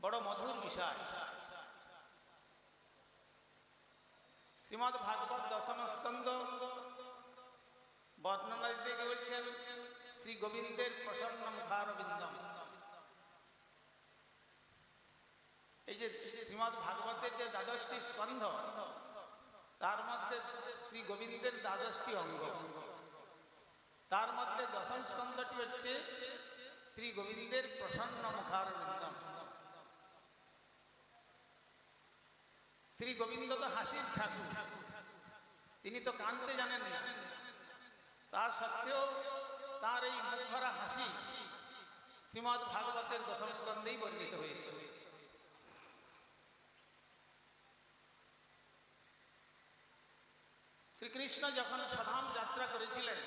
বড় মধুর বিষয়। শ্রীমদ্ ভাগবত দশম স্কন্ধ বর্ণনা দিতে গিয়ে বলছেন শ্রী গোবিন্দের প্রসন্ন মুখারবিন্দম। এই যে শ্রীমদ্ ভাগবতের যে দ্বাদশটি স্কন্ধ, তার মধ্যে শ্রী গোবিন্দের দ্বাদশটি অঙ্গ, তার মধ্যে দশম স্কন্ধটি হচ্ছে শ্রী গোবিন্দের প্রসন্ন মুখারবিন্দম। শ্রী গোবিন্দ তো হাসির ঠাকুর, তিনি তো কাঁদতে জানেন না, তার সত্ত্বেও তার এই মুখ ভরা হাসি শ্রীমদ্ ভাগবতের দশম স্কন্ধেই বর্ণিত হয়েছে। শ্রীকৃষ্ণ যখন স্বধাম যাত্রা করেছিলেন,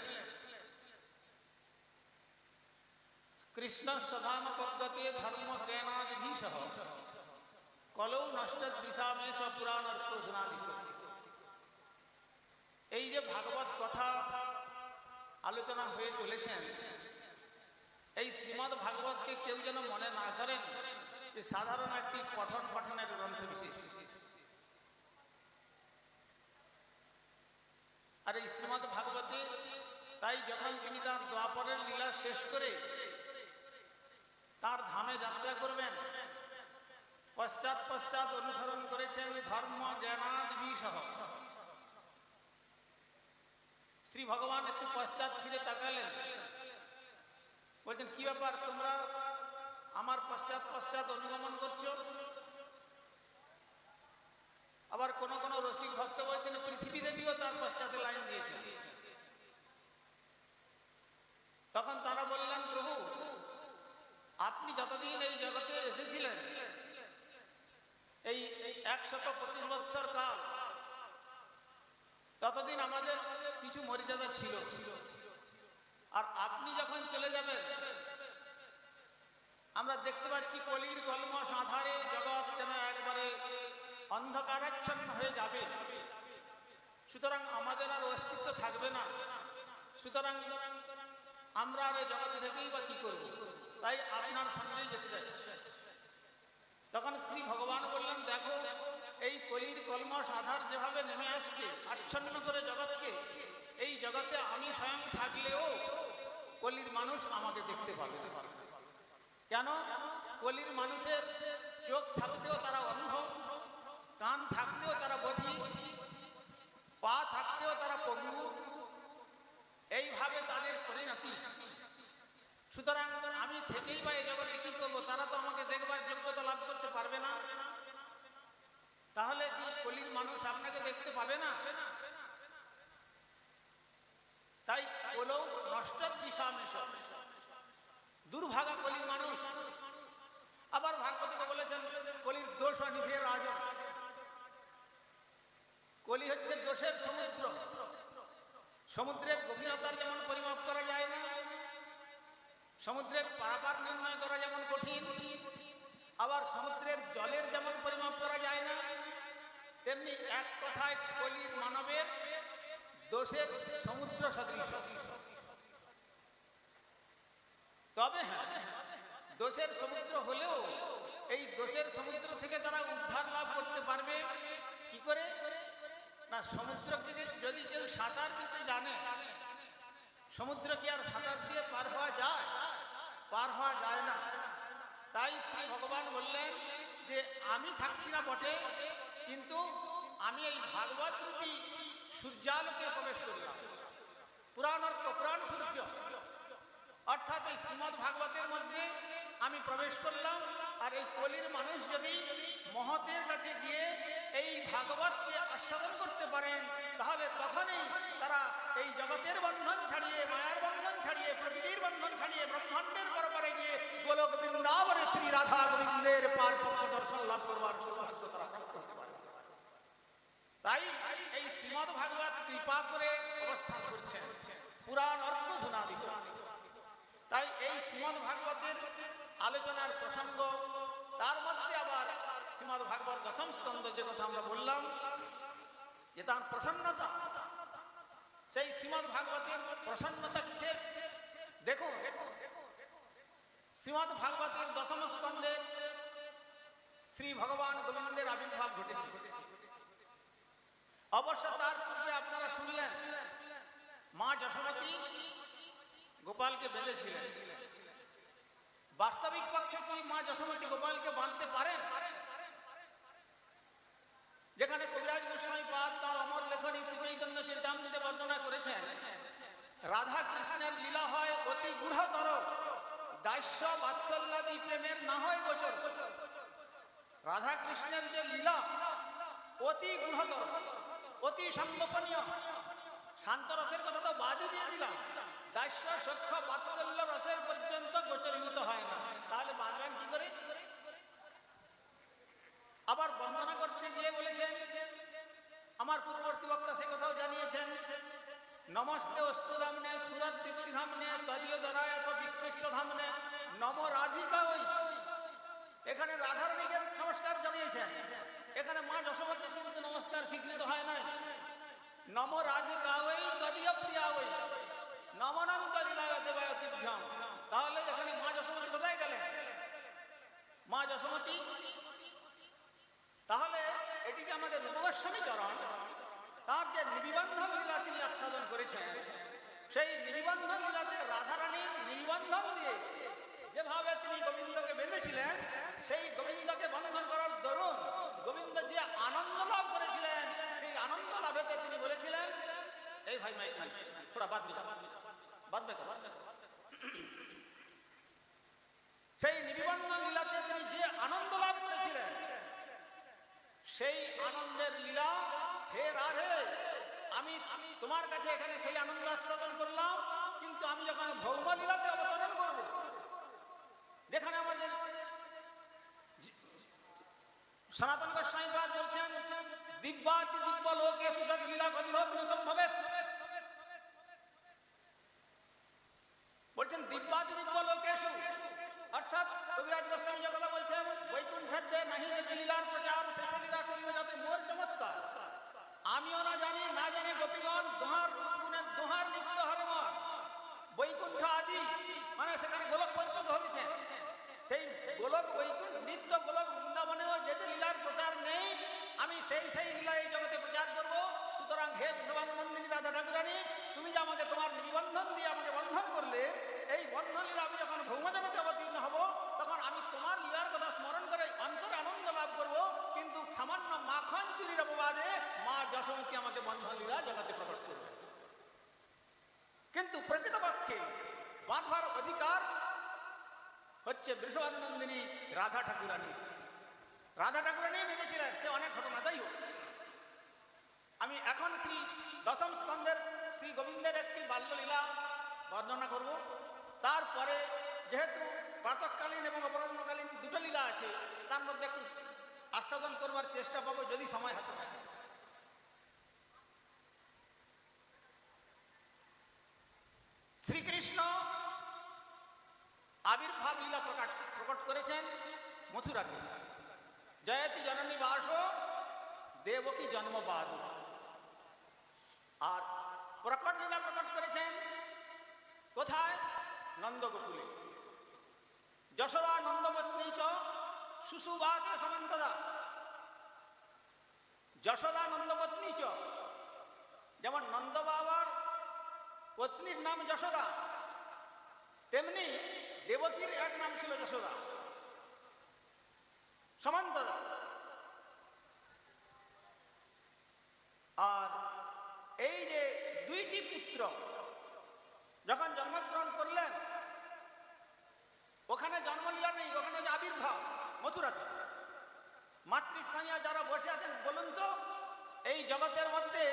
কৃষ্ণ স্বধাম পদ্ধতি ধর্ম জ্ঞানাদিসহ কলৌ নষ্ট দিশামেশ পুরাণ অর্থ ধুনাদিত। এই যে ভাগবত কথা আলোচনা হয়ে চলেছেন, এই শ্রীমদ্ ভাগবতকে কেউ যেন মনে না করেন যে সাধারণ একটি পঠন পাঠনের গ্রন্থ বিশেষ। আর এই শ্রীমদ্ ভাগবতে তাই যখন তিনি তার দ্বাপরের লীলা শেষ করে তার ধামে যাত্রা করবেন, পশ্চাৎ অনুসরণ করেছেন ধর্ম জ্ঞানাদিসহ। শ্রী ভগবান একটু পশ্চাৎ ফিরে তাকালেন, বলছেন কি ব্যাপার, তোমরা আমার পশ্চাৎ অনুগমন করছো? আবার কোন কোন রসিক ভক্ত বলছেন পৃথিবী দেবীও তার পশ্চাতে লাইন দিয়েছে। তখন তারা বললেন, প্রভু আপনি যতদিন এই জগতে এসেছিলেন, এই 125 বৎসর কাল, ততদিন আমাদের কিছু মর্যাদা ছিল, আর আপনি যখন চলে যাবেন আমরা দেখতে পাচ্ছি কলির কলমশ আধারে জগৎ যেন একবারে অন্ধকারাচ্ছন্ন হয়ে যাবে। সুতরাং আমাদের আর অস্তিত্ব থাকবে না, সুতরাং আমরা আর এই জগৎ থেকেই বা কি করব, তাই আপনার সঙ্গেই যেতে চাই। তখন শ্রী ভগবান বললেন, দেখো এই কলির কলমশ আধার যেভাবে নেমে আসছে আচ্ছন্ন করে জগৎকে, এই জগতে আমি স্বয়ং থাকলেও কলির মানুষ আমাকে দেখতে পাবে। কেন? কলির মানুষের চোখ থাকতেও তারা অন্ধ, কান থাকতেও তারা বধির, পা থাকতেও তারা পঙ্গু, এইভাবে তাদের পরিণতি। সুতরাং আমি থেকেই বা এই জগতে কি করবো, তারা তো আমাকে দেখবার যোগ্যতা লাভ করতে পারবে না, তাহলে কি কলির মানুষ আপনাকে দেখতে পাবে না? তাই কলৌ নষ্ট দিশামেশ, দুর্ভাগা কলির মানুষ। আবার ভাগবতে বলেছেন কলির দোষ নিভে রাজন। কলি হচ্ছে দোষের সমুদ্র। সমুদ্রের গভীরতার যেমন পরিমাপ করা যায় না, সমুদ্রের পারাপার নির্ণয় করা যেমন কঠিন, আবার সমুদ্রের জলের যেমন পরিমাপ করা যায় না, তেমনি এক কথায় কলির মানবের দোষের সমুদ্র সদৃশ। তবে হ্যাঁ, দোষের সমুদ্র হলেও এই দোষের সমুদ্র থেকে তারা উদ্ধার লাভ করতে পারবে কি করে না, সমুদ্রকে যদি কেউ সাঁতার দিতে জানে, সমুদ্র কি আর সাঁতার দিয়ে পার হওয়া যায়? পার হওয়া যায় না। তাই শ্রী ভগবান বললেন যে আমি থাকছি না বটে, কিন্তু আমি এই ভাগবত রূপী সূর্যালোকে প্রবেশ করলাম, পুরাণ অর্থ পুরাণ সূর্য, অর্থাৎ এই শ্রীমদ্ ভাগবতের মধ্যে আমি প্রবেশ করলাম। আর এই কলির মানুষ যদি মহতের কাছে গিয়ে এই ভাগবতকে আস্বাদন করতে পারেন, তাহলে তখনই তারা এই জগতের বন্ধন ছাড়িয়ে, মায়ার বন্ধন ছাড়িয়ে, প্রকৃতির বন্ধন ছাড়িয়ে ব্রহ্মাণ্ডের পরপারে গিয়ে গোলক বৃন্দাবনে শ্রী রাধা গোবিন্দের পার দর্শন লাভ করবার সৌভাগ্য তারা প্রাপ্ত হতে পারে। তাই এই শ্রীমদ্ ভাগবত কৃপা করে অবস্থান করছেন, পুরাণ অর্থ ধুনাদিত। তাই এই শ্রীমদ্ ভাগবতের আলোচনার প্রসঙ্গ, তার মধ্যে আবার শ্রীমদ্ ভাগবত দশম স্কন্ধ যে কথা আমরা বললাম যে তার প্রসন্নতা, সেই শ্রীমদ্ ভাগবতের প্রসন্নতা কিসের? দেখো শ্রীমদ্ ভাগবতের দশম স্কন্ধের শ্রী ভগবান গোবিন্দের আবির্ভাব ঘটেছে। অবশ্য তার পূর্বে আপনারা শুনলেন মা যশোমতী গোপালকে বেঁধেছিলেন। বাস্তবিক পক্ষে কি মা যশোমতী গোপালকে বাঁধতে পারেন? যেখানে কবিরাজ গোস্বামী পাদ তার অমর লেখনী শ্রী চৈতন্য চরিতামৃতে বর্ণনা করেছেন, রাধা কৃষ্ণের লীলা হয় অতি গূঢ়তর, দাস্য বাৎসল্যাদি প্রেমের না হয় গোচর। রাধা কৃষ্ণের যে লীলা অতি গূঢ়তর, অতি সংগোপনীয়। শান্ত রসের কথা তো বাদই দিয়ে দিলাম, দাস্য সখ্য বাৎসল্য রসের পর্যন্ত গোচরীভূত হয় না, তাহলে বাঁধবেন কি করে? আবার বন্দনা করতে গিয়ে বলেছেন, আমার পূর্ববর্তী বক্তা সে কথাও জানিয়েছেন, নমস্তে অস্তু ধামনে সুরত দীপ্তি ধামনে তদীয় দরায়ত বিশ্বস্য ধামনে নম রাধিকা। ওই এখানে রাধারানীকে নমস্কার জানিয়েছেন, এখানে মা যশোমতী কিন্তু নমস্কার স্বীকৃত হয় নাই। নম রাধিকা ওই তদীয় প্রিয়া ওই নমনন্ত লীলায় দেবায়তিভ্যাম। তাহলে এখানে মা যশোমতী কোথায় গেলেন? মা যশোমতী তাহলে এটিকে আমাদের রূপগোস্বামী চরণ তার যে নিবন্ধন লীলা তিনি আস্বাদন করেছেন, সেই নিবন্ধন লীলাতে রাধারানীর নিবন্ধন দিয়ে যেভাবে তিনি গোবিন্দকে বেঁধেছিলেন, সেই গোবিন্দকে বন্ধন করার দরুন গোবিন্দ যে আনন্দ লাভ করেছিলেন, সেই আনন্দ লাভেতে তিনি বলেছিলেন, এই ভাই মাইক থোড়া বাদ সেই নিবন্ধন লীলাতে তিনি যে আনন্দ লাভ করেছিলেন, সেই আনন্দের লীলা, হে রাধে আমি তোমার কাছে এখানে সেই আনন্দ আস্বাদন করলাম, কিন্তু আমি যখন ভৌম লীলাতে অবতরণ করব, যেখানে আমাদের সনাতন গোস্বামী পাদ বলছেন, দিব্যাতি দিব্য লোকে সুজগ লীলা গন্ধ সম্ভবেত। বলছেন দিব্যাতি দিব্য লোকেশু, অর্থাৎ কবিরাজ গোস্বামী যে কথা বলছেন, বৈকুণ্ঠের যে নাহি যে লীলার প্রচার শেষ লীলা করিবে যাতে মোর চমৎকার। আমিও না জানি, না জানি গোপীগণ দোহার গুণের দোহার নিত্য হরমর বৈকুণ্ঠ আদি, মানে সেখানে গোলক পর্যন্ত হয়েছে, সেই গোলক বৈকুণ্ঠ নিত্য গোলক বৃন্দাবনেও যেতে লীলার প্রচার নেই, আমি সেই লীলা এই জগতে প্রচার করব। সুতরাং হে বৃষভানন্দিনী রাধা ঠাকুরানী, তুমি যে আমাকে তোমার নিবন্ধন দিয়ে আমাকে বন্ধন করলে, এই বন্ধন লীলা আমি যখন ভৌম জগতে অবতীর্ণ হব, তখন আমি তোমার লীলার কথা স্মরণ করে অন্তর আনন্দ লাভ করব, কিন্তু সামান্য মাখন চুরির অপবাদে মা যশোমতী আমাকে বন্ধন লীলা জগতে প্রকট করবে। কিন্তু প্রকৃতপক্ষে বাঁধবার অধিকার হচ্ছে বৃষভানন্দিনী রাধা ঠাকুরানী। রাধা ঠাকুরানী বেঁধেছিলেন, সে অনেক ঘটনা। যাই হোক, আমি এখন শ্রী দশম স্কন্ধের শ্রী গোবিন্দের একটি বাল্যলীলা বর্ণনা করব। তারপরে যেহেতু প্রাতঃকালীন এবং অপরাহ্নকালীন দুটো লীলা আছে, তার মধ্যে একটু আস্বাদন করবার চেষ্টা পাবো যদি সময় হাতে থাকে। শ্রীকৃষ্ণ আবির্ভাব লীলা প্রকট করেছেন মথুরাতে। জয়তি জননী বাস দেবকী জন্মবাদ। আর প্রকট লীলা প্রকট করেছেন কোথায়? নন্দগোকুলে। যশোদা নন্দপত্নী চ সুসুবাকে সমন্তদা। যশোদা নন্দপত্নী চ, যেমন নন্দ বাবার পত্নীর নাম যশোদা, তেমনি দেবকীর এক নাম ছিল যশোদা, সমন্তদা। আর এই যে দুইটি পুত্র যখন জন্মগ্রহণ করলেন, ওখানে জন্মলীলা নেই, ওখানে যে আবির্ভাব মথুরাতে। মাতৃস্থানীয় যারা বসে আছেন বলুন তো, এই জগতের মধ্যে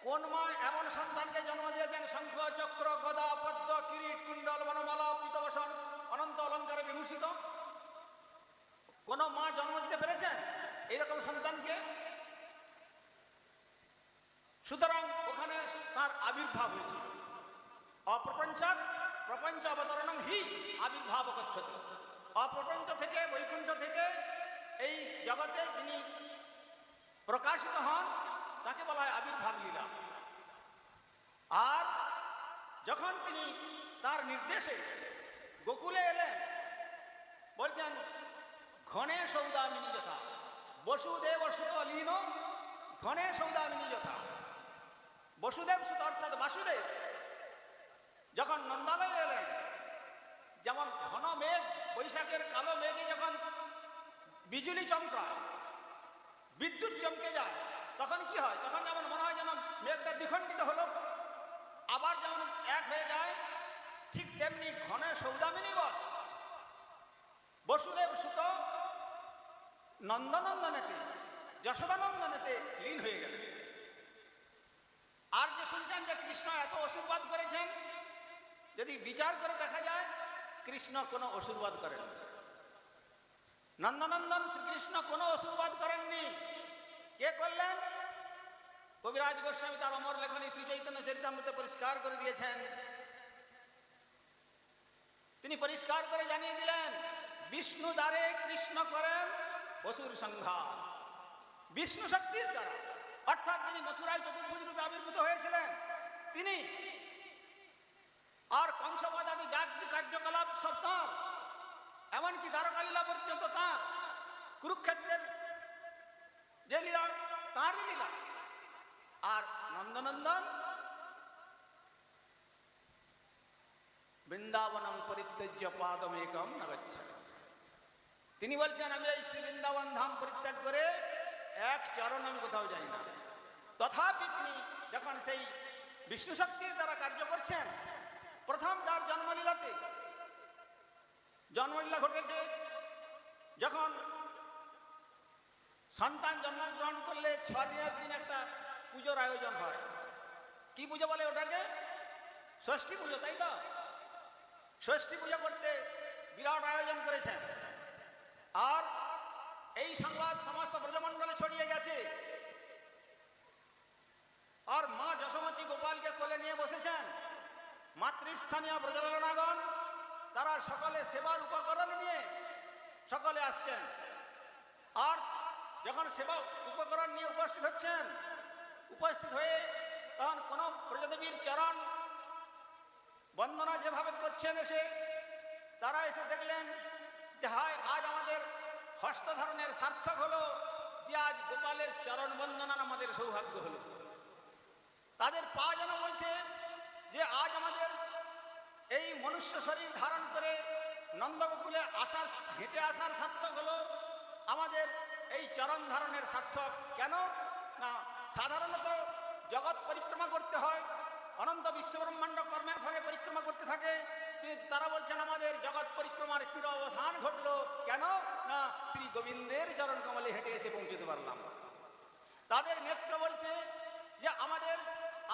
কোন মা এমন সন্তানকে জন্ম দিয়েছেন শঙ্খ চক্র গদা পদ্ম কিরিট কুণ্ডল বনমালা পীতবসন অনন্ত অলঙ্কারে বিভূষিত? কোন মা জন্ম দিতে পেরেছেন এইরকম সন্তানকে? সুতরাং ওখানে তার আবির্ভাব হয়েছিল। অপ্রপঞ্চাৎ প্রপঞ্চ অবতরণং হি আবির্ভাব কথ্যতে। অপ্রপঞ্চ থেকে, বৈকুণ্ঠ থেকে এই জগতে যিনি প্রকাশিত হন, তাকে বলা হয় আবির্ভাব লীলা। আর যখন তিনি তার নির্দেশে গোকুলে এলেন, বলছেন ঘনে সৌদামিনী যথা, বসুদেব সুত লীন ঘনে সৌদামিনী যথা। বসুদেব সুত অর্থাৎ বাসুদেব যখন নন্দালয়ে এলেন, যেমন ঘন মেঘ, বৈশাখের কালো মেঘে যখন বিজুলি চমকায়, বিদ্যুৎ চমকে যায়, তখন কি হয়? তখন যেমন মনে হয় যেন মেঘটা দ্বিখণ্ডিত হলো, আবার যেমন এক হয়ে যায়, ঠিক তেমনি ঘনে সৌদামিনী বধ বসুদেব সুত নন্দনন্দনেতে, যশোদানন্দনেতে লীন হয়ে গেলেন। আর যে শুনছেন যে কৃষ্ণ এত অসুরবাদ করেছেন, যদি বিচার করে দেখা যায় কৃষ্ণ কোনো অসুরবাদ করেন, নন্দনন্দন শ্রীকৃষ্ণ কোনো অসুরবাদ করেননি। কে করলেন? কবিরাজ গোস্বামী তার অমর লেখনী শ্রী চৈতন্য চরিতামৃতে পরিষ্কার করে দিয়েছেন। তিনি পরিষ্কার করে জানিয়ে দিলেন, বিষ্ণু দ্বারে কৃষ্ণ করেন অসুর সংহার। বিষ্ণু শক্তির দ্বারা, অর্থাৎ যিনি মথুরায় চতুর্ভুজ রূপে আবির্ভূত হয়েছিলেন তিনি, আর কংসবধ আদি যা কিছু কার্যকলাপ সব তাঁর, এমনকি দ্বারকালীলা পর্যন্ত তাঁর, কুরুক্ষেত্রের যে লীলা তাঁরই লীলা। আর নন্দনন্দন বৃন্দাবনম পরিত্যজ্য পাদমেকম ন গচ্ছামি। তিনি বলছেন, আমি এই শ্রী বৃন্দাবন ধাম পরিত্যাগ করে এক চরণ আমি কোথাও যাই না। তথাপি তিনি যখন সেই বিষ্ণু শক্তির দ্বারা কার্য করছেন, প্রথম তার জন্মলীলাতে, জন্মলীলা ঘটেছে যখন সন্তান জন্মগ্রহণ করলে 6 দিনের দিন একটা পুজোর আয়োজন হয়। কি পুজো বলে ওটাকে? ষষ্ঠী পুজো, তাই তো? ষষ্ঠী পুজো করতে বিরাট আয়োজন করেছেন। আর এই সংবাদ সমস্ত ব্রজমণ্ডলে ছড়িয়ে গেছে। আর মা যশোমতী গোপালকে কোলে নিয়ে বসেছেন। মাতৃস্থানীয় ব্রজলনাগণ তারা সকলে সেবার উপকরণ নিয়ে সকলে আসছেন। আর যখন সেবা উপকরণ নিয়ে উপস্থিত হচ্ছেন, উপস্থিত হয়ে তখন কোন ব্রজদেবীর চরণ বন্দনা যেভাবে করছেন, এসে তারা এসে দেখলেন যে হায়, আজ আমাদের হস্তধারণের সার্থক হলো, যে আজ গোপালের চরণ বন্দনার আমাদের সৌভাগ্য হলো। তাদের পা যেন বলছে যে আজ আমাদের এই মনুষ্য শরীর ধারণ করে নন্দগোকুলে আসার, হেঁটে আসার সার্থক হলো, আমাদের এই চরণ ধারণের সার্থক। কেন না, সাধারণত জগৎ পরিক্রমা করতে হয়, অনন্ত বিশ্বব্রহ্মাণ্ড কর্মের ফলে পরিক্রমা করতে থাকে, কিন্তু তারা বলছেন আমাদের জগৎ পরিক্রমার চির অবসান ঘটলো। কেন না, শ্রী গোবিন্দের চরণ কমলে হেঁটে এসে পৌঁছতে পারলাম। তাদের নেত্র বলছে যে আমাদের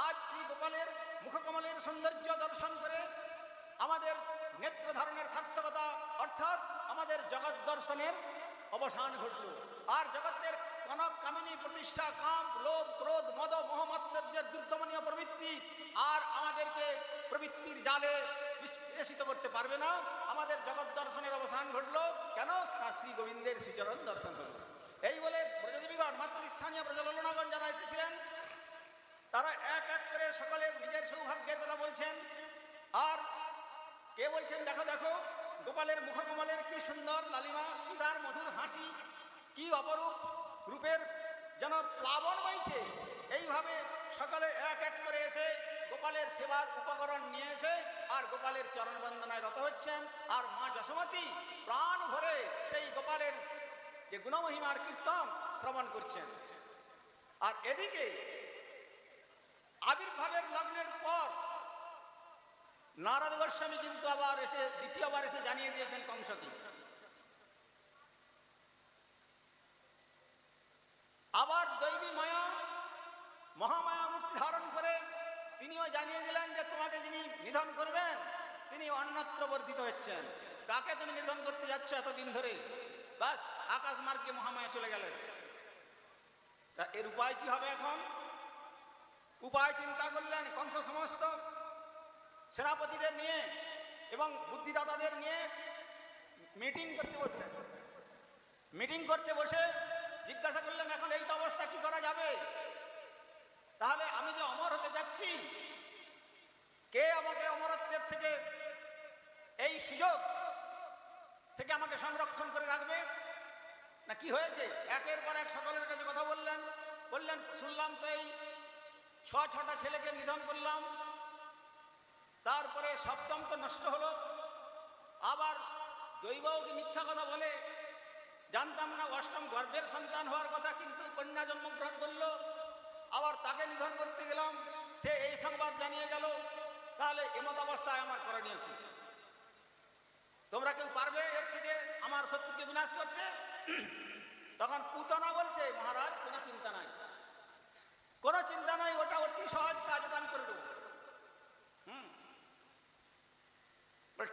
আজ শ্রী গোপালের মুখকমলের সৌন্দর্য দর্শন করে আমাদের নেত্র ধারণের সার্থকতা, অর্থাৎ আমাদের জগৎ দর্শনের অবসান ঘটল। আর জগতের কনক কামিনী প্রতিষ্ঠা, কাম, লোভ, ক্রোধ, মদ, মোহ, মাৎসর্যের দুর্দমনীয় প্রবৃত্তি আর আমাদেরকে প্রবৃত্তির জালে বিস্ফেষিত করতে পারবে না। আমাদের জগৎ দর্শনের অবসান ঘটল। কেন না, শ্রী গোবিন্দের শ্রীচরণ দর্শন হল। এই বলে ব্রজদেবীগণ, মাতৃস্থানীয় ব্রজললনাগণ যারা এসেছিলেন, তারা এক এক করে সকলের নিজের সৌভাগ্যের কথা বলছেন। আর কে বলছেন, দেখো দেখো গোপালের মুখকমলের কি সুন্দর লালিমা, কি তার মধুর হাসি, কি অপরূপ রূপের যেন প্লাবন বইছে। এইভাবে সকালে এক এক করে এসে গোপালের সেবার উপকরণ নিয়ে এসে আর গোপালের চরণ বন্দনায় রত হচ্ছেন। আর মা যশোমতী প্রাণ ভরে সেই গোপালের যে গুণমহিমার কীর্তন শ্রবণ করছেন। আর এদিকে আবির্ভাবের লগ্নের পর নারদ গোস্বামী কিন্তু আবার এসে দ্বিতীয়বার এসে জানিয়ে দিয়েছেন কংসকে। আবার দৈবী মায়া, মহামায়া মূর্তি ধারণ করে তিনিও জানিয়ে দিলেন যে তোমাকে যিনি নিধন করবেন তিনি অন্যত্র বর্ধিত হচ্ছেন। কাকে তুমি নিধন করতে যাচ্ছ এতদিন ধরে? বাস আকাশ মার্গে মহামায়া চলে গেলেন। তা এর উপায় কি হবে এখন? উপায় চিন্তা করলেন কংস সমস্ত সেনাপতিদের নিয়ে এবং বুদ্ধিদাতাদের নিয়ে মিটিং করতে বসলেন। মিটিং করতে বসে জিজ্ঞাসা করলেন, এখন এই তো অবস্থা, কি করা যাবে? তাহলে আমি যে অমর হতে যাচ্ছি, কে আমাকে অমরত্বের থেকে, এই সুযোগ থেকে আমাকে সংরক্ষণ করে রাখবে? কি হয়েছে? একের পর এক সকলের কাছে কথা বললেন। বললেন শুনলাম তো এই ছটা ছেলেকে নিধন করলাম, তারপরে সপ্তম তো নষ্ট হলো, আবার দৈবকে মিথ্যা কথা বলে, জানতাম না অষ্টম গর্ভের সন্তান হওয়ার কথা, কিন্তু কন্যা জন্মগ্রহণ করলো, আবার তাকে নিধন করতে গেলাম, সে এই সংবাদ জানিয়ে গেল। তাহলে এমত অবস্থায় আমার করণীয় কি? তোমরা কেউ পারবে এর থেকে আমার শত্রুকে বিনাশ করতে? তখন পুতনা বলছে, মহারাজ কোনো চিন্তা নাই, কোনো চিন্তা নাই, ওটা অতি সহজ কাজ, ওটা আমি করে দেবো।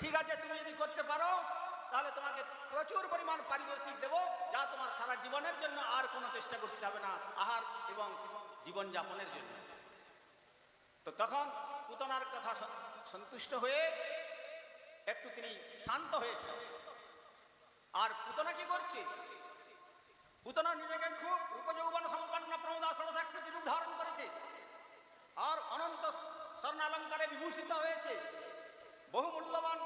ঠিক আছে, তুমি যদি করতে পারো তাহলে তোমাকে প্রচুর পরিমাণ পারিতোষিক দেবো, যা তোমার সারা জীবনের জন্য আর কোনো চেষ্টা করতে হবে না আহার এবং জীবনযাপনের জন্য। তো তখন পুতনার কথা সন্তুষ্ট হয়ে একটু তিনি শান্ত হয়েছে। আর পুতনা কি করছে? পুতনা নিজেকে খুব রূপযৌবন সম্পন্ন প্রমোদা ষোড়শাকৃতি রূপ ধারণ করেছে, আর অনন্ত স্বর্ণালঙ্কারে বিভূষিত হয়েছে, বহু মূল্যবান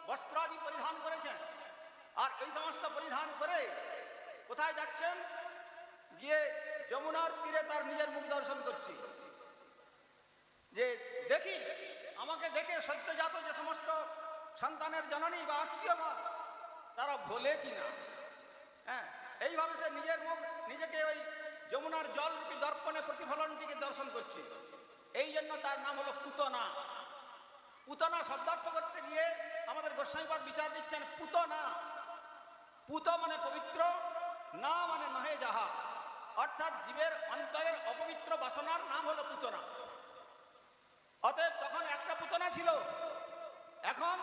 বস্ত্রাদি পরিধান করেছেন। আর এই সমস্ত পরিধান করে কোথায় যাচ্ছেন? গিয়ে যমুনার তীরে তার নিজের মুখ দর্শন করছি, যে দেখি আমাকে দেখে সদ্যজাত যে সমস্ত সন্তানের জননী বা আত্মীয়গণ তারা ভোলে কিনা। হ্যাঁ, এইভাবে সে নিজের মুখ নিজেকে ওই যমুনার জলরূপী দর্পণে প্রতিফলনটিকে দর্শন করছে। এই জন্য তার নাম হলো পুতনা। পুতনা শব্দার্থ করতে গিয়ে আমাদের গোস্বামীপাদ বিচার দিচ্ছেন পুতনা। পুত মানে পবিত্র, না মানে নহে যাহা, অর্থাৎ জীবের অন্তরের অপবিত্র বাসনার নাম হলো পুতনা। অতএব তখন একটা পুতনা ছিল, এখন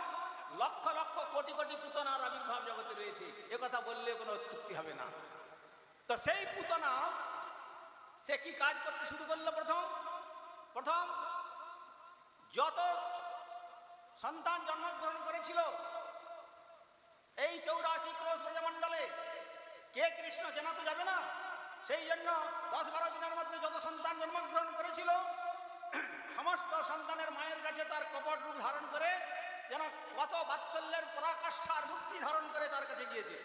লক্ষ লক্ষ কোটি কোটি পুতনার আবির্ভাব জগতে রয়েছে, একথা বললে কোনো অত্যুক্তি হবে না। তো সেই পুতনা সে কি কাজ করতে শুরু করলো? প্রথম যত সন্তান জন্মগ্রহণ করেছিল এই 84 ক্রোশ ব্রজমণ্ডলে, কে কৃষ্ণ চেনা তো যাবে না, সেই জন্য 10-12 দিনের মধ্যে যত সন্তান জন্মগ্রহণ করেছিল সমস্ত সন্তানের মায়ের কাছে তার কপট রূপ ধারণ করে যেন কত বাৎসল্যের পরাকাষ্ঠার মূর্তি ধারণ করে তার কাছে গিয়েছে।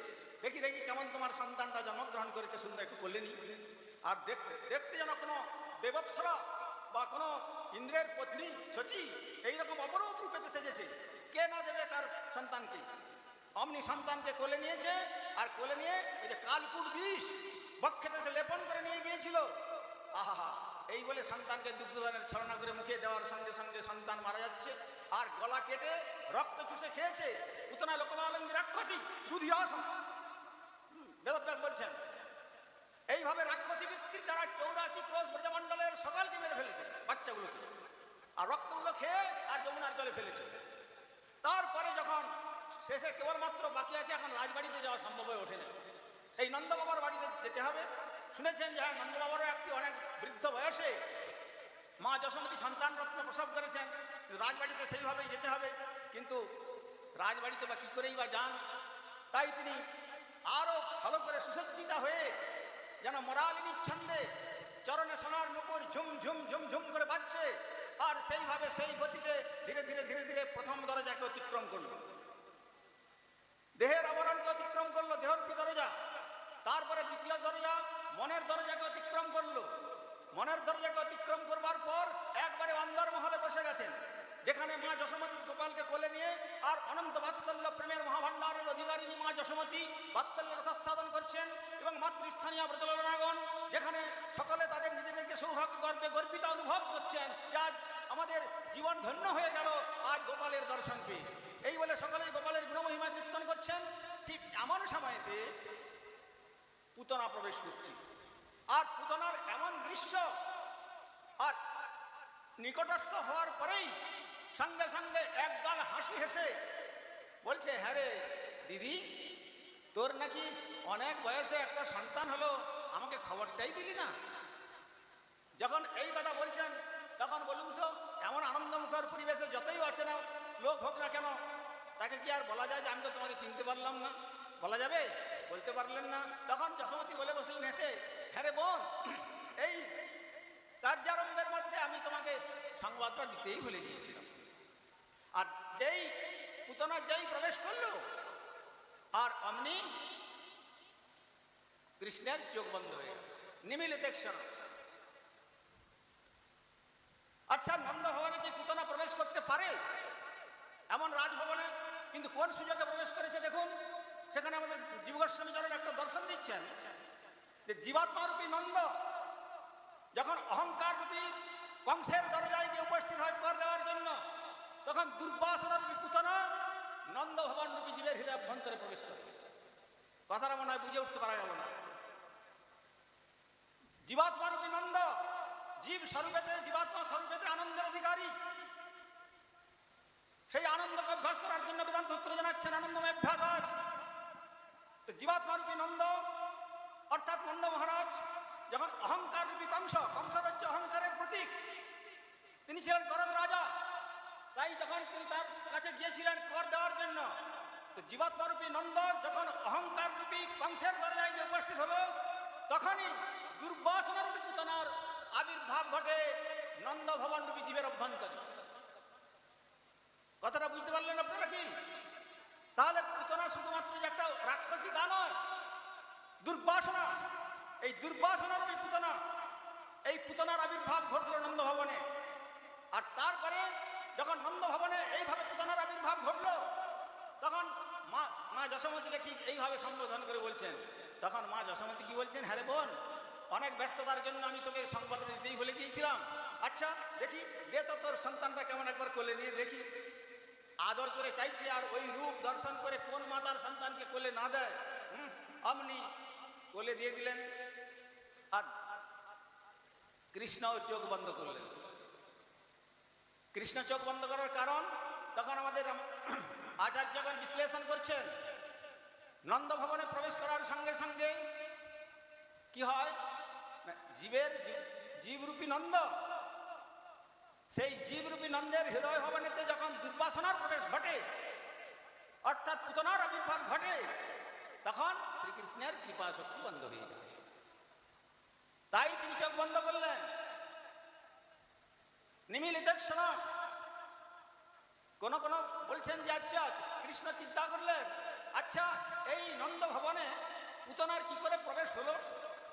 দেখি কেমন তোমার সন্তানটা জন্মগ্রহণ করেছে, সুন্দর একটু বললেনি। আর দেখতে যেন কোনো দেবৎসরা বা কোনো ইন্দ্রের পত্নী শচী এইরকম অপরূপ রূপেতে সেজেছে, কে না দেবে তার সন্তানকে। অমনি সন্তানকে কোলে নিয়েছে, আর কোলে নিয়ে ওই যে কালকুট বিষ বক্ষেতে সে লেপন করে নিয়ে গিয়েছিল। আহা, এই বলে সন্তানকে দুগ্ধদানের ছলনা করে মুখে দেওয়ার সঙ্গে সঙ্গে সন্তান মারা যাচ্ছে, আর গলা কেটে রক্ত চুষে খেয়েছে পুতনা লোকমালঙ্গী রাক্ষসী রুধিরাস। বেদব্যাস বলছেন এইভাবে রাক্ষসী বৃত্তির দ্বারা 84 ক্রোশ ব্রজমণ্ডলের সকলকে মেরে ফেলেছে, বাচ্চাগুলোকে, আর রক্তগুলো খেয়ে আর যমুনার জলে ফেলেছে। তারপরে যখন শেষে কেবলমাত্র বাকি আছে এখন রাজবাড়িতে যাওয়া সম্ভব হয়ে ওঠে না, সেই নন্দ বাবার বাড়িতে যেতে হবে। শুনেছেন যে হ্যাঁ, নন্দ বাবারও একটি অনেক বৃদ্ধ বয়সে মা যশোমতী সন্তান রত্ন প্রসব করেছেন, রাজবাড়িতে সেইভাবেই যেতে হবে। কিন্তু রাজবাড়িতে বা কী করেই বা যান, তাই তিনি আরও ভালো করে সুসজ্জিতা হয়ে যেন মরালিনী ছন্দে চরণে সোনার নুপুর ঝুম ঝুম ঝুম ঝুম করে বাজছে, আর সেইভাবে সেই গতিতে ধীরে ধীরে ধীরে ধীরে প্রথম দরজাকে অতিক্রম করল, দেহের আবরণকে অতিক্রম করলো, দেহরূপী দরজা। তারপরে দ্বিতীয় দরজা মনের দরজাকে অতিক্রম করলো। মনের দরজাকে অতিক্রম করবার পর একবারে অন্দরমহলে বসে গেছেন, যেখানে মা যশোমতী গোপালকে কোলে নিয়ে আর অনন্ত বাৎসল্য প্রেমের মহাভাণ্ডারের অধিকারিণী মা যশোমতী বাৎসল্যের সাধন করছেন, এবং মাতৃস্থানীয় ব্রজলনাগণ যেখানে সকলে তাদের নিজেদেরকে সৌভাগ্য গর্বে গর্বিত অনুভব করছেন যে আজ আমাদের জীবন ধন্য হয়ে গেল আজ গোপালের দর্শন পেয়ে। এই বলে সকলেই গোপালের গুণমহিমা কীর্তন করছেন। ঠিক এমন সময়তে পুতনা প্রবেশ করছে, আর পুতনার এমন দৃশ্য, আর নিকটস্থ হওয়ার পরেই সঙ্গে সঙ্গে একগাল হাসি হেসে বলছে, হ্যাঁ রে দিদি, তোর নাকি অনেক বয়সে একটা সন্তান হলো, আমাকে খবরটাই দিলি না। যখন এই কথা বলছেন তখন বলুন তো, এমন আনন্দমুখর পরিবেশে যতই অচেনা লোক হোক না কেন, তাকে কি আর বলা যায় যে আমি তো তোমাকে চিনতে পারলাম না? বলা যাবে? বলতে পারলেন না। তখন যশোমতী বলে বসলেন হেসে, হ্যাঁ রে বোন, এই কার্যারম্ভের মধ্যে আমি তোমাকে সংবাদটা দিতেই ভুলে গিয়েছিলাম। আর যেই পুতনা যেই প্রবেশ করলো, আর অমনি কৃষ্ণের চোখ বন্ধ হয়ে গেল, নিমিলিত ক্ষণ। আচ্ছা, নন্দ ভবনে কি পুতনা প্রবেশ করতে পারে? এমন রাজভবনে কিন্তু কোন সুযোগে প্রবেশ করেছে দেখুন। সেখানে আমাদের জীব গোস্বামী চরণ একটা দর্শন দিচ্ছেন যে জীবাত্মা রূপী নন্দ যখন অহংকার রূপী কংসের দরজায় গিয়ে উপস্থিত হয় কর দেওয়ার জন্য, তখন দুর্বাসনা রূপী পুতনা নন্দ ভবন রূপী জীবের হৃদয় অভ্যন্তরে প্রবেশ করে। কথাটা মনে হয় বুঝে উঠতে পারা গেল না। জীবাত্মা রূপী নন্দ জীব স্বরূপেতে, জীবাত্মা স্বরূপেতে আনন্দের অধিকারী। সেই আনন্দকে অভ্যাস করার জন্য বেদান্ত সূত্র জানাচ্ছেন আনন্দময় অভ্যাস আজ। তো জীবাত্মা রূপী নন্দ অর্থাৎ নন্দ মহারাজ যখন অহংকার রূপী কংস, কংস হচ্ছে অহংকারের প্রতীক, তিনি ছিলেন করদ রাজা, তাই যখন তিনি তার কাছে গিয়েছিলেন কর দেওয়ার জন্য, তো জীবাত্মা রূপী নন্দ যখন অহংকার রূপী কংসের দরজায় গিয়ে উপস্থিত হলো, তখনই দুর্বাসনা রূপী পুতনার আবির্ভাব ঘটে নন্দ ভবন রূপী জীবের অভ্যন্তরে। কথাটা বুঝতে পারলেন আপনারা কি? তাহলে পুতনা শুধুমাত্র যে একটা রাক্ষসী গা নয়, দুর্বাসনা, এই দুর্বাসনার ওই পুতনা, এই পুতনার আবির্ভাব ঘটল নন্দ ভবনে। আর তারপরে যখন নন্দ ভবনে এইভাবে পুতনার আবির্ভাব ঘটল, তখন মা যশোমতীকে ঠিক এইভাবে সম্বোধন করে বলছেন। তখন মা যশোমতী কি বলছেন, হ্যাঁ রে বোন, অনেক ব্যস্ততার জন্য আমি তোকে সংবাদ দিতেই বলে গিয়েছিলাম। আচ্ছা দেখি, দে তো তোর সন্তানটা কেমন, একবার কোলে নিয়ে দেখি। আদর করে চাইছে, আর ওই রূপ দর্শন করে কোন মাতার সন্তানকে কোলে না দেয়, অমনি কোলে দিয়ে দিলেন। আর কৃষ্ণও চোখ বন্ধ করলেন। কৃষ্ণ চোখ বন্ধ করার কারণ তখন আমাদের আচার্যগণ বিশ্লেষণ করছেন, নন্দ ভবনে প্রবেশ করার সঙ্গে সঙ্গে কি হয়, জীবের জীবরূপী নন্দ, সেই জীবরূপী নন্দের হৃদয় ভবনেতে যখন দুর্বাসনার প্রবেশ ঘটে, অর্থাৎ পুতনার আবির্ভাব ঘটে, তখন শ্রীকৃষ্ণের কৃপা শক্তি বন্ধ হয়ে যায়। তাই তিনি চোখ বন্ধ করলেন। নিমিলিত ক্ষণ। কোন কোন বলছেন যে আচ্ছা কৃষ্ণ চিন্তা করলেন, আচ্ছা এই নন্দ ভবনে পুতনার কি করে প্রবেশ হলো?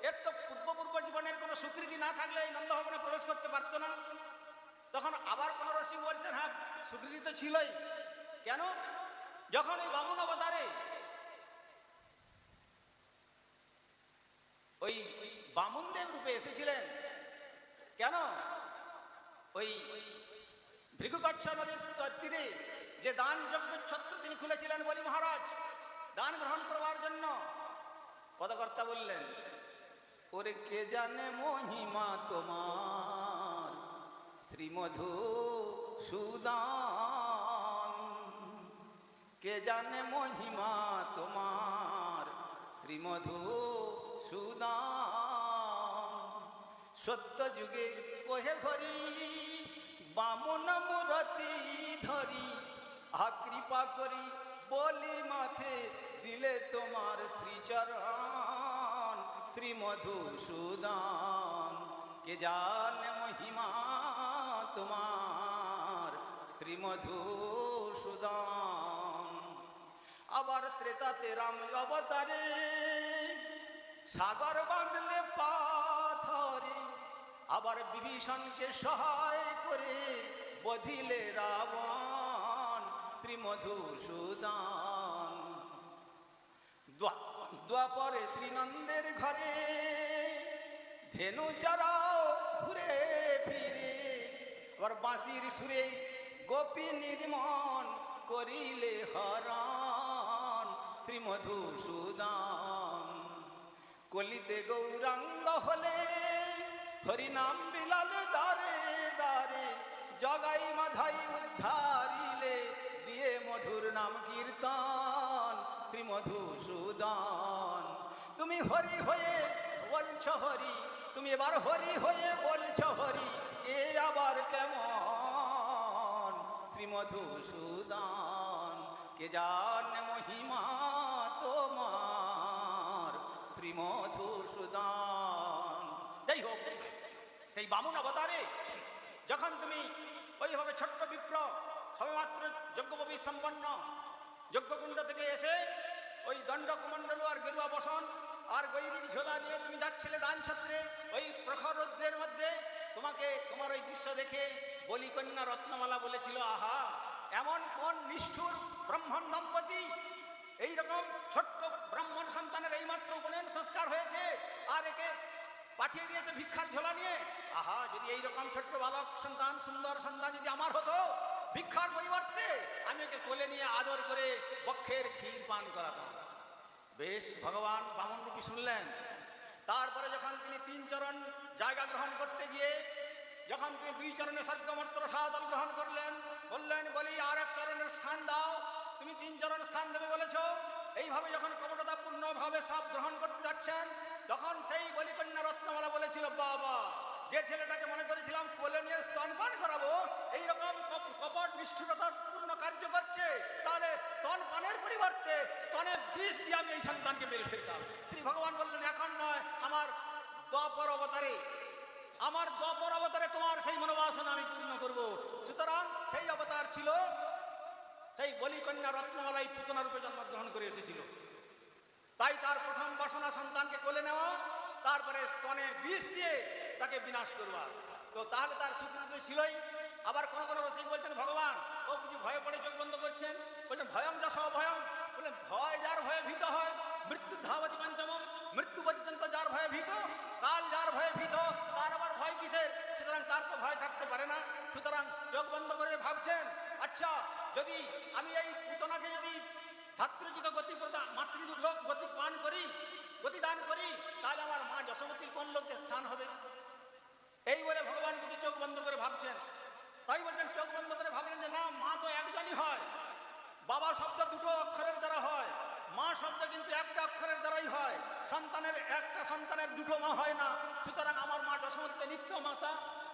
এর তো পূর্ব জীবনের কোনো স্বীকৃতি না থাকলে এই নন্দ ভবনে প্রবেশ করতে পারত না। তখন আবার কোন রসিক বলছেন, হ্যাঁ স্বীকৃতি তো ছিলই। কেন? যখন এই বামন অবতারে ওই বামুনদেব রূপে এসেছিলেন, কেন? ওই ভৃগুকচ্ছ নদীর তীরে যে দান যজ্ঞ ছত্র তিনি খুলেছিলেন বলি মহারাজ দান গ্রহণ করবার জন্য, পদকর্তা বললেন, ওরে কে জানে মহিমা তোমার শ্রীমধু সুদান, কে জানে মহিমা তোমার শ্রীমধু সুদান, সত্য যুগে কহে ঘরি বামন মূরতি ধরি, কৃপা করি বলি মাথে দিলে তোমার শ্রীচরণ শ্রীমধুসূদন, কে জানে মহিমা তোমার শ্রীমধুসূদন। আবার ত্রেতাতে রাম অবতারে সাগর বাঁধলে পাথরে, আবার বিভীষণকে সহায় করে বধিলে রাবণ শ্রীমধুসূদন। দ্বাপরে শ্রীনন্দের ঘরে ধেনু চরাও ঘুরে ফিরে, আবার বাঁশির সুরে গোপী নির্মন করিলে হরণ শ্রীমধুসূদন। কলিতে গৌরাঙ্গ হলে হরিনাম বিলালে দারে দারে, জগাই মাধাই উদ্ধারিলে দিয়ে মধুর নাম কীর্তন শ্রীমধুসূদন। তুমি হরি হয়ে বলছ হরি, তুমি এবার হরি হয়ে বলছ হরি, এ আবার কেমন শ্রীমধুসূদন, কে জানে মহিমা তোমার শ্রীমধুসূদন। যাই হোক, সেই বামন অবতারে যখন তুমি ওইভাবে ছোট্ট বিপ্র সবেমাত্র যজ্ঞোপবীত সম্পন্ন যজ্ঞকুণ্ড থেকে এসে ওই দণ্ড কমণ্ডল আর গেরুয়া বসন আর গৈরিক ঝোলা নিয়ে তুমি যাচ্ছিলে দান ছত্রে ওই প্রখর রৌদ্রের মধ্যে, তোমাকে তোমার ওই দৃশ্য দেখে বলিকন্যা রত্নমালা বলেছিল, আহা এমন কোন নিষ্ঠুর ব্রাহ্মণ দম্পতি, এইরকম ছোট্ট ব্রাহ্মণ সন্তানের এইমাত্র উপনয়ন সংস্কার হয়েছে আর একে পাঠিয়ে দিয়েছে ভিক্ষার ঝোলা নিয়ে। আহা যদি এইরকম ছোট্ট বালক সন্তান, সুন্দর সন্তান যদি আমার হতো, ভিক্ষার পরিবর্তে আমি ওকে কোলে নিয়ে আদর করে বক্ষের ক্ষীর পান করাতাম। বেশ, ভগবান বামন রূপী শুনলেন। তারপরে যখন তিনি 3 চরণ জায়গা গ্রহণ করতে গিয়ে যখন তিনি 2 চরণে স্বর্গমর্ত্র সাধন গ্রহণ করলেন, বললেন বলি আর 1 চরণের স্থান দাও, তুমি 3 চরণ স্থান দেবে বলেছ। এইভাবে যখন কপটতাপূর্ণভাবে সব গ্রহণ করতে যাচ্ছেন, তখন সেই বলিকন্যা রত্নমালা বলেছিল, বাবা যে ছেলেটাকে মনে করেছিলাম কোলে নিয়ে স্তনপান করাবো, এইরকম কপট নিষ্ঠুরতাপূর্ণ কার্য করছে, তাহলে স্তনপানের পরিবর্তে স্তনের বিষ দিয়ে আমি এই সন্তানকে মেরে ফেলতাম। শ্রী ভগবান বললেন, এখন নয়, আমার দ্বাপর অবতারে তোমার সেই মনোবাসনা আমি পূর্ণ করব। সুতরাং সেই অবতার ছিল সেই বলিকন্যা রত্নমালাই পুতনা রূপে জন্মগ্রহণ করে এসেছিল। তাই তার প্রথম বাসনা সন্তানকে কোলে নেওয়া, তারপরে স্তনে বিষ দিয়ে তাকে বিনাশ করবা। তো তাহলে তার স্বীকৃতি ছিলই। আবার কোন কোন রসিক বলছেন, ভগবান ও বুঝি ভয়ে পড়ে চোখ বন্ধ করছেন, বলছেন ভয়ং যা সভয়ং, বললেন ভয় যার ভয়ে ভীত হয়, মৃত্যু ধাবতি পঞ্চমম, মৃত্যু পর্যন্ত যার ভয়ে ভীত, কাল যার ভয়ে ভীত, তার আবার ভয় কিসের? সুতরাং তার তো ভয় থাকতে পারে না। সুতরাং চোখ বন্ধ করে ভাবছেন, আচ্ছা যদি আমি এই পুতনাকে যদি ভাতৃজিত গতি মাতৃদুর্লভ গতি পান করি, গতিদান করি, তাহলে আমার মা যশোমতীর কোন লোকের স্থান হবে? এই বলে ভগবান যদি চোখ বন্ধ করে ভাবছেন, তাই বলছেন চোখ বন্ধ করে ভাবলেন যে না, মা তো একজনই হয়, বাবা শব্দ 2 অক্ষরের দ্বারা হয়, মা শব্দ কিন্তু 1টা অক্ষরের দ্বারাই হয়। একটা সন্তানের 2 মা হয় না। সুতরাং আমার মা যশোমতী নিত্য মাতা,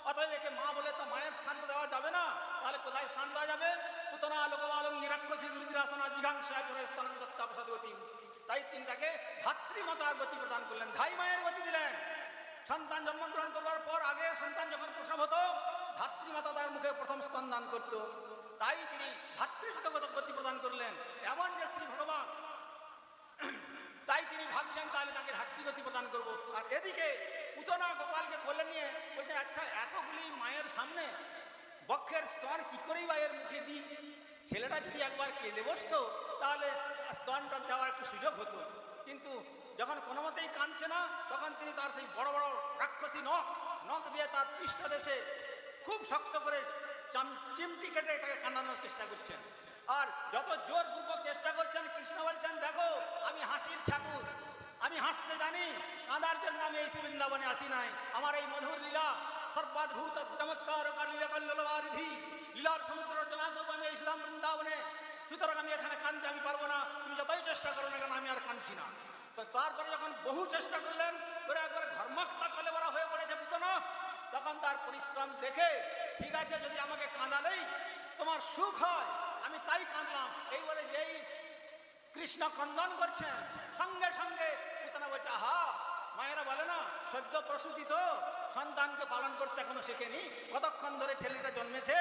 অতএব একে মা বলে তো মায়ের স্থান দেওয়া যাবে না। তাহলে কোথায় স্থান দেওয়া যাবে? পুতনা লোকমালং নিরাক্ষসী দুর্দিরাসনা জিঘাংসায় করে স্থান দত্তাপসাদী। তাই তিনি তাকে ভাতৃমাতার গতি প্রদান করলেন, ধাই মায়ের গতি দিলেন। সন্তান জন্মগ্রহণ করবার পর আগে সন্তান যখন প্রসব হতো, ভাতৃমাতা তার মুখে প্রথম স্তন দান করত। তাই তিনি ভাতৃশতগত গতি প্রদান করলেন। এমন যে শ্রী ভগবান, তাই তিনি ভাবছেন তাহলে তাকে ভাতৃগতি প্রদান করব। আর এদিকে পুতনা গোপালকে কোলে নিয়ে বলছেন, আচ্ছা এতগুলি মায়ের সামনে বক্ষের স্তন কি করেই বা এর মুখে দিই, ছেলেটা যদি একবার কেঁদে বসতো তাহলে স্তনটা দেওয়ার একটু সুযোগ হতো। কিন্তু যখন কোনো মতেই কাঁদছে না, তখন তিনি তার সেই বড় বড় রাক্ষসী নখ দিয়ে তার পৃষ্ঠদেশে খুব শক্ত করে চিমটি কেটে তাকে কাঁদানোর চেষ্টা করছেন। আর যত জোরপূর্বক চেষ্টা করছেন, কৃষ্ণ বলছেন, দেখো আমি হাসির ঠাকুর, আমি হাসতে জানি, কাঁদার জন্য আমি এই বৃন্দাবনে আসি নাই। আমার এই মধুর লীলা সর্বাদ্ভুত চমৎকার লীলাকল্লোলবারিধি লীলার সমুদ্র রচনা করবো আমি এই সুধাম বৃন্দাবনে। সুতরাং আমি এখানে কাঁদতে আমি পারবো না, তুমি যতই চেষ্টা করো না কেন আমি আর কাঁদছি না। তো তারপরে যখন বহু চেষ্টা করলেন, করে একবার ঘর্মাক্তা কলে বলা হয়ে পড়েছে পুতনা, তখন তার পরিশ্রম দেখে, ঠিক আছে যদি আমাকে কাঁদালেই তোমার সুখ হয় আমি তাই কাঁদলাম, এই বলে যেই কৃষ্ণ ক্রন্দন করছেন, সঙ্গে সঙ্গে পুতনা বলছে, আহা মায়েরা বলে না সদ্য প্রসূতি তো সন্তানকে পালন করতে এখনো শেখেনি, কতক্ষণ ধরে ছেলেটা জন্মেছে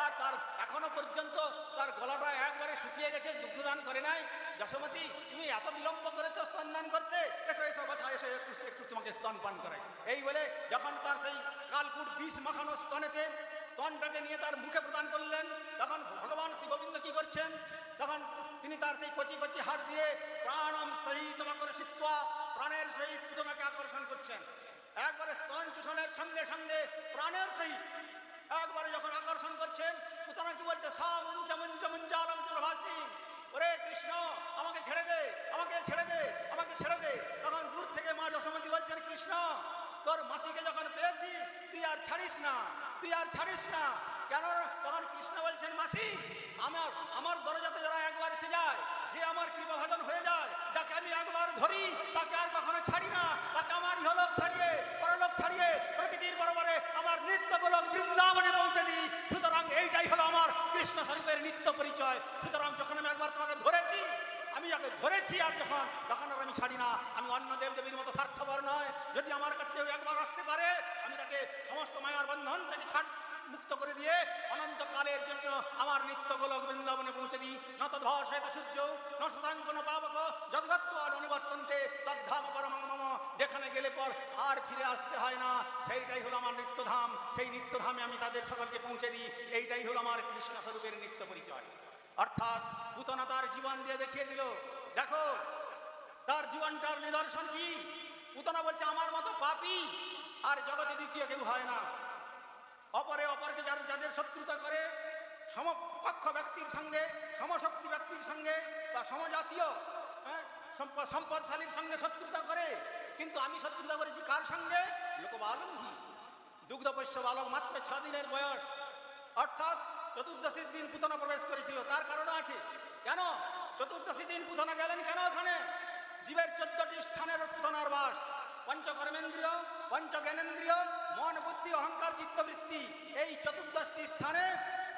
আর তার এখনো পর্যন্ত তার গলাটা একবারে শুকিয়ে গেছে, দুগ্ধদান করে নাই। যশোমতী তুমি এত বিলম্ব করেছো স্তনদান করতে, এসো এসো বাছা এসো, একটু তোমাকে স্তন পান করাই। এই বলে যখন তার সেই কালকুট বিষ মাখানো স্তনটাকে নিয়ে তার মুখে প্রদান করলেন, তখন ভগবান শ্রী গোবিন্দ কি করছেন, তখন তিনি তার সেই কচি কচি হাত দিয়ে প্রাণম সহিত আকর্ষিত্বা, প্রাণের সহিত পুতনাকে আকর্ষণ করছেন। একবারে স্তন শোষণের সঙ্গে সঙ্গে প্রাণের সহিত একবারে যখন আকর্ষণ করছেন, পুতনা কি বলছে, সা মঞ্চ মঞ্চ মঞ্চালম প্রভাসী, ওরে কৃষ্ণ আমাকে ছেড়ে দে, আমাকে ছেড়ে দে, আমাকে ছেড়ে দে। তখন দূর থেকে মা যশোমতী বলছেন, কৃষ্ণ তোর মাসিকে যখন পেয়েছিস তুই আর ছাড়িস না, তুই আর ছাড়িস না। কেন? তখন কৃষ্ণ বলছেন, মাসি আমার দরজাতে যারা একবার এসে যায়, যে আমার কৃপাভাজন হয়ে যায়, যাকে আমি একবার ধরি তাকে আর কখনো ছাড়ি না, তাকে আমার ইহলোক ছাড়িয়ে পরলোক ছাড়িয়ে প্রকৃতির বরাবরে আমার নিত্য গোলক বৃন্দাবনে পৌঁছে দিই। সুতরাং এইটাই হলো আমার কৃষ্ণ স্বরূপের নিত্য পরিচয়। সুতরাং যখন আমি একবার তোমাকে ধরেছি, আমি যাকে ধরেছি আর তখন আর আমি ছাড়ি না। আমি অন্য দেবদেবীর মতো স্বার্থপর নয়। যদি আমার কাছে কেউ একবার আসতে পারে, আমি তাকে সমস্ত মায়ার বন্ধন থেকে মুক্ত করে দিয়ে অনন্তকালের জন্য আমার নিত্য গোলক বৃন্দাবনে পৌঁছে দিই। নত ধসেত সূর্য ন শশাঙ্ক ন পাবক যদ্গত্ব অনুবর্তন্তে তদ্ধাম পরমং মম। যেখানে গেলে পর আর ফিরে আসতে হয় না, সেইটাই হলো আমার নিত্যধাম। সেই নিত্যধামে আমি তাদের সকলকে পৌঁছে দিই। এইটাই হলো আমার কৃষ্ণ স্বরূপের নিত্য পরিচয়। অর্থাৎ পুতনা তার জীবন দিয়ে দেখিয়ে দিল। দেখো তার জীবনটার নিদর্শন কি। পুতনা বলছে আমার মতো পাপী আর জগতে দ্বিতীয় কেউ হয় না। অপরকে যাদের শত্রুতা করে, সমকক্ষ ব্যক্তির সঙ্গে, সমশক্তি ব্যক্তির সঙ্গে বা সমজাতীয় সম্পদশালীর সঙ্গে শত্রুতা করে, কিন্তু আমি শত্রুতা করেছি কার সঙ্গে? লোকবালঙ্ঘী দুগ্ধপোষ্য বালক, মাত্র 6 দিনের বয়স। অর্থাৎ চতুর্দশীর দিন পুতনা প্রবেশ করেছিল। তার কারণও আছে। কেন চতুর্দশী দিন পুতনা গেলেন কেন? ওখানে জীবের 14টি স্থানের পুতনার বাস। পঞ্চকর্মেন্দ্রিয়, পঞ্চজ্ঞানেন্দ্রিয়, মন, বুদ্ধি, অহংকার, চিত্তবৃত্তি, এই 14টি স্থানে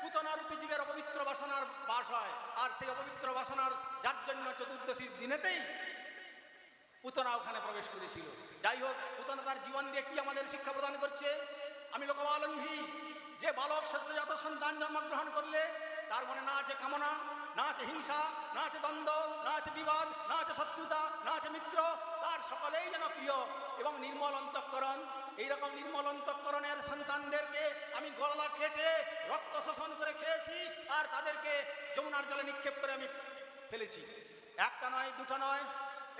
পুতনারূপী জীবের অপবিত্র বাসনার বাস হয়। আর সেই অপবিত্র বাসনার যার জন্য চতুর্দশীর দিনেতেই পুতনা ওখানে প্রবেশ করেছিল। যাই হোক, পুতনা তার জীবন দিয়ে কি আমাদের শিক্ষা প্রদান করছে? আমি লোকবালঙ্ঘী। যে বালক সদ্যজাত সন্তান জন্মগ্রহণ করলে তার মনে না আছে কামনা, না আছে হিংসা, না আছে দ্বন্দ্ব, না আছে বিবাদ, না আছে শত্রুতা, না আছে মিত্র, তার সকলেই যেন প্রিয় এবং নির্মল অন্তঃকরণ। এইরকম নির্মল অন্তঃকরণের সন্তানদেরকে আমি গলা কেটে রক্ত শোষণ করে খেয়েছি, আর তাদেরকে যমুনার জলে নিক্ষেপ করে আমি ফেলেছি। একটা নয়, দুটো নয়,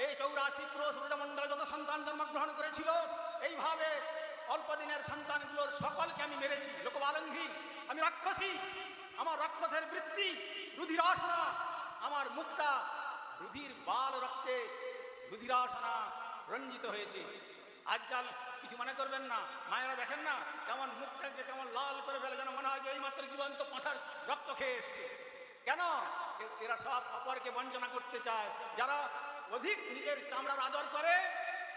এই 84 ক্রোশ ব্রজমণ্ডলে যত সন্তান জন্মগ্রহণ করেছিল, এইভাবে অল্প দিনের সন্তানগুলোর সকলকে আমি মেরেছি। লোকবালঙ্ঘী, আমি রাক্ষসী। আমার রাক্ষসের বৃত্তি, রুধিরাসনা, আমার মুখটা রুধির বাল রক্তে রুধিরাসনা রঞ্জিত হয়েছে। আজকাল কিছু মনে করবেন না, মায়েরা দেখেন না কেমন মুখটাকে কেমন লাল করে ফেলে, যেন মনে হয় যে এইমাত্র জীবন্ত পাঁঠার রক্ত খেয়ে এসছে। কেন? এরা সব অপরকে বঞ্চনা করতে চায়। যারা অধিক নিজের চামড়ার আদর করে,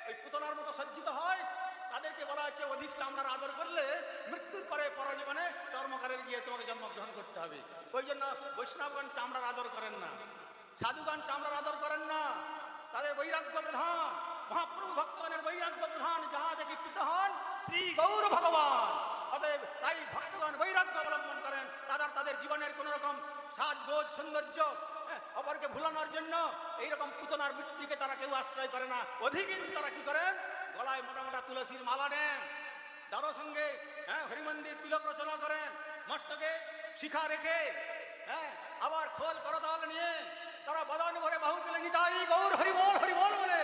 ওই পুতনার মতো সজ্জিত হয়, তাদেরকে বলা হচ্ছে অধিক চামড়ার আদর করলে মৃত্যুর পরে পরজীবনে চর্মকারের গিয়ে তোমাকে জন্মগ্রহণ করতে হবে। ওই জন্য বৈষ্ণবগণ চামড়ার আদর করেন না, সাধুগণ চামড়ার আদর করেন না। তাদের বৈরাগ্য প্রধান, মহাপ্রভু ভক্তগণের বৈরাগ্য প্রধান। যাহা দেখি পিত হন শ্রী গৌর ভগবান। অতএব তাই ভক্তগণ বৈরাগ্য অবলম্বন করেন। তাদের জীবনের কোন রকম সাজগোজ সৌন্দর্য অপরকে ভুলানোর জন্য এইরকম পুতনার বৃত্তিকে তারা কেউ আশ্রয় করে না। অধিকিন তারা কি করেন? গলায় মোটা মোটা তুলসীর মালা নেন, তারও সঙ্গে হরিমন্দির তিলক রচনা করেন, মস্তকে শিখা রেখে আবার খোল করতাল নিয়ে তারা বদন ভরে বাহু তুলে নিতাই গৌর হরিবল হরিবল বলে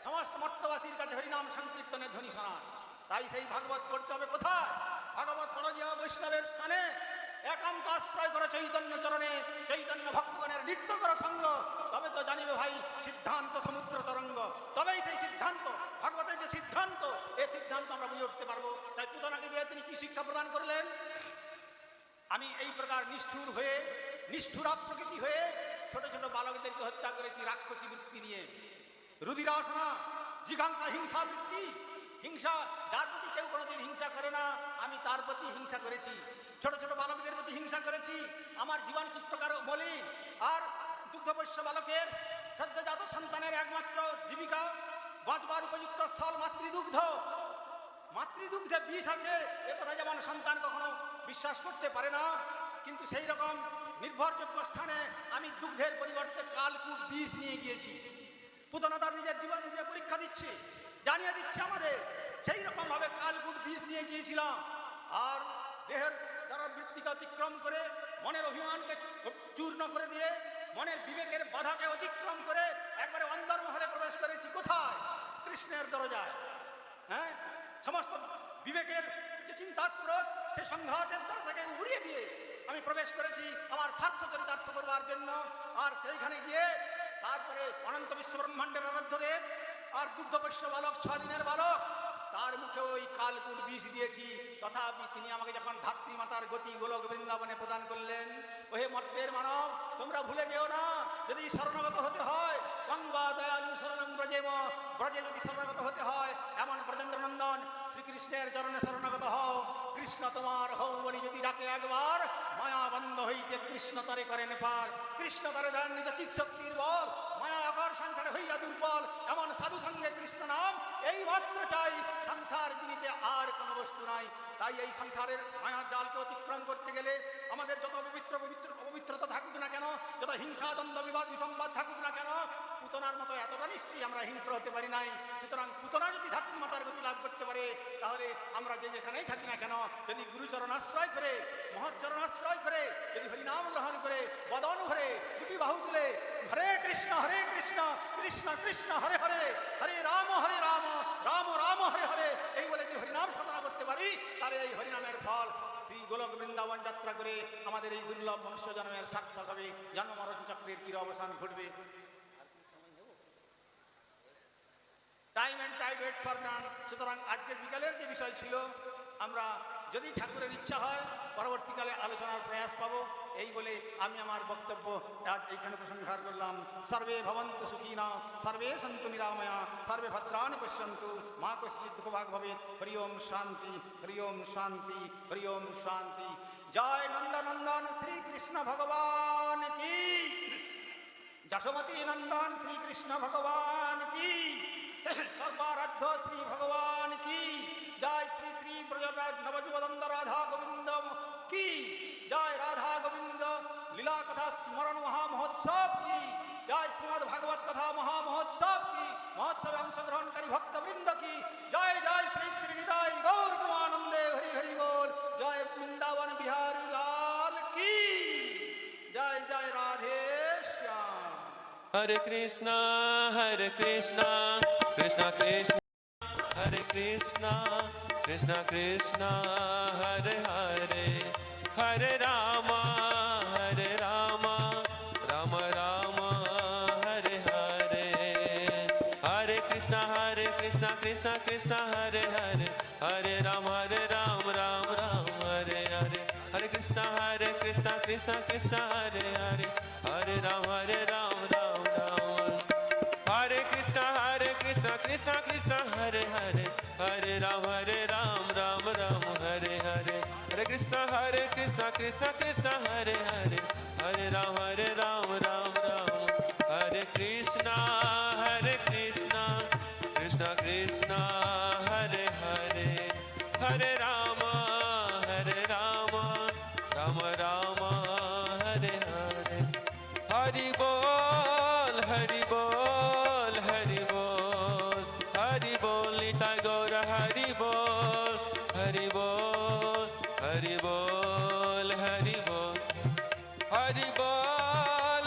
সমস্ত মর্তবাসীর কাছে হরিনাম সংকীর্তনের ধ্বনি শোনান। তাই সেই ভাগবত পড়তে হবে কোথায়? ভাগবত পড়া গিয়া বৈষ্ণবের স্থানে একান্ত আশ্রয় করে চৈতন্য চরণে, চৈতন্য ভক্তগণের নিত্য কর সঙ্গ। তবে তো জানিবে ভাই সিদ্ধান্ত সমুদ্র তরঙ্গ। তবেই সেই সিদ্ধান্ত, ভাগবতের যে সিদ্ধান্ত, এই সিদ্ধান্ত আমরা বুঝে উঠতে পারবো। তাই পুতনাকে দিয়ে তিনি কি শিক্ষা প্রদান করলেন? আমি এই প্রকার নিষ্ঠুর হয়ে, নিষ্ঠুরা প্রকৃতি হয়ে ছোট ছোট বালকদেরকে হত্যা করেছি রাক্ষসী বৃত্তি নিয়ে। রুধিরাসনা, জিঘাংসা, হিংসা বৃত্তি। হিংসা, যার প্রতি কেউ কোনোদিন হিংসা করে না, আমি তার প্রতি হিংসা করেছি। ছোট ছোট বালকদের প্রতি হিংসা করেছি। আমার জীবন কি প্রকার মলিন। আর দুগ্ধপোষ্য বালকের সদ্যজাত সন্তানের একমাত্র জীবিকা, বাঁচবার উপযুক্ত স্থল মাতৃদুগ্ধ। মাতৃদুগ্ধে বিষ আছে এ কথা যেমন সন্তান কখনো বিশ্বাস করতে পারে না, কিন্তু সেই রকম নির্ভরযোগ্য স্থানে আমি দুগ্ধের পরিবর্তে কালকূট বিষ নিয়ে গিয়েছি। পুতনা তার নিজের জীবন দিয়ে পরীক্ষা দিচ্ছে, জানিয়ে দিচ্ছে আমাদের। সেই রকম ভাবে কালকূট বিষ নিয়ে গিয়েছিলাম। আর দেহের দ্বারা বৃত্তিকে অতিক্রম করে, মনের অভিমানকে চূর্ণ করে দিয়ে, মনের বিবেকের বাধাকে অতিক্রম করে একবারে অন্দরমহলে প্রবেশ করেছি। কোথায়? কৃষ্ণের দরজায়। সমস্ত বিবেকের যে চিন্তাস্রোত, সে সংঘাতের দ্বারা থেকে উড়িয়ে দিয়ে আমি প্রবেশ করেছি আমার স্বার্থ চরিতার্থ করবার জন্য। আর সেইখানে গিয়ে তারপরে অনন্ত বিশ্ব ব্রহ্মাণ্ডের আরাধ্যদেব আর দুগ্ধপোষ্য বালক, 6 দিনের বালক, তার মুখে ওই কালকূট বিষ দিয়েছি। তথাপি তিনি আমাকে যখন ধাত্রী মাতার গতি গোলক বৃন্দাবনে প্রদান করলেন, ওহে মর্তের মানব, তোমরা ভুলে যেও না, যদি শরণাগত হতে হয় গঙ্গা দয়ালু শরণং ব্রজেম, ব্রজে যদি শরণাগত হতে হয় এমন ব্রজেন্দ্র নন্দন শ্রীকৃষ্ণের চরণে শরণাগত হও। কৃষ্ণ তোমার হও বলি যদি ডাকে একবার, মায়া বন্ধ হইতে কৃষ্ণ তারে করেন পার। কৃষ্ণ তারে দেন নিজ চিৎ শক্তির বল, মায়া আকর্ষণ ছাড়ে হইয়া দুর্বল। এমন সাধু সঙ্গে কৃষ্ণ নাম এই মাত্র চাই, সংসার জিনিতে আর কোনো বস্তু নাই। তাই এই সংসারের মায়ার জালকে অতিক্রম করতে গেলে আমাদের যত অপবিত্রতা থাকুক না কেন, যত হিংসা দ্বন্দ্ব বিবাদ বিসম্বাদ থাকুক না কেন, পুতনার মতো এতটা নিশ্চয়ই আমরা হিংস্র হতে পারি নাই। সুতরাং পুতনা যদি ধাত্রী মাতার গতি লাভ করতে পারে, তাহলে আমরা যে যেখানেই থাকি না কেন, যদি গুরুচরণ আশ্রয় করে, মহৎচরণ আশ্রয় করে, যদি হরিনাম গ্রহণ করে, বদন ভরে দুটি বাহু তুলে হরে কৃষ্ণ কৃষ্ণ কৃষ্ণ হরে হরে, হরে রাম রাম রাম হরে হরে, এই বলে যদি হরিনাম সাধনা করতে পারি, তাহলে এই হরিনামের ফল শ্রী গোলক বৃন্দাবন যাত্রা করে আমাদের এই দুর্লভ মনুষ্য জন্মের সার্থক হবে, জন্ম মরণ চক্রের চির অবসান ঘটবে। Time and tide wait for none. সুতরাং আজকের বিকালের যে বিষয় ছিল, আমরা যদি ঠাকুরের ইচ্ছা হয় পরবর্তীকালে আলোচনার প্রয়াস পাবো, এই বলে আমি আমার বক্তব্য আজ এইখানে প্রসংহার করলাম। সর্বে ভবন্তু সুখিনা, সর্বে সন্তু নিরাময়া, সর্বে ভদ্রাণি পশ্যন্তু, মা কশ্চিৎ দুঃখভাগ ভবেৎ। হরি ওম শান্তি, হরি ওম শান্তি, হরি ওম শান্তি। জয় নন্দনন্দন শ্রীকৃষ্ণ ভগবান কি, যশোমতী নন্দন শ্রীকৃষ্ণ ভগবান কি, সর্বারাধ্য শ্রী ভগবান কি জয়। শ্রী শ্রী ব্রজরাজ নবযুবনন্দ রাধা গোবিন্দ কি জয়। রাধা গোবিন্দ লীলা কথা স্মরণ মহামহোৎসব কি জয়। শ্রীমদ ভাগবত কথা মহামহোৎসব কি, মহোৎসবে অংশগ্রহণকারী ভক্তবৃন্দ কি জয়। জয় শ্রী শ্রী নিতাই গৌর প্রেমানন্দে হরি হরি বল। জয় বৃন্দাবন বিহারী লাল কি জয়। জয় রাধে শ্যাম। Hare Krishna Krishna Krishna Hare Krishna Krishna Krishna Hare Hare, Hare Rama Rama Rama Hare Hare, Hare Krishna Krishna Krishna Hare Hare, Hare Rama Ram Hare Hare, Hare Krishna Krishna Krishna Hare Hare, Hare Rama Ram Hare Krishna Krishna Krishna Hare Hare, Hare Rama Ram Hare Hare, Hare Krishna Krishna Krishna Hare Hare, Hare Rama Ram Hare Krishna Krishna Krishna Hare Hare, Hare Rama Rama Hare Hare. Hari Bol Hari Bol Hari Bol Hari Bol Nitai Gaura Hari Bol Hari Bol Hari Bol Hari Bol Hari Bol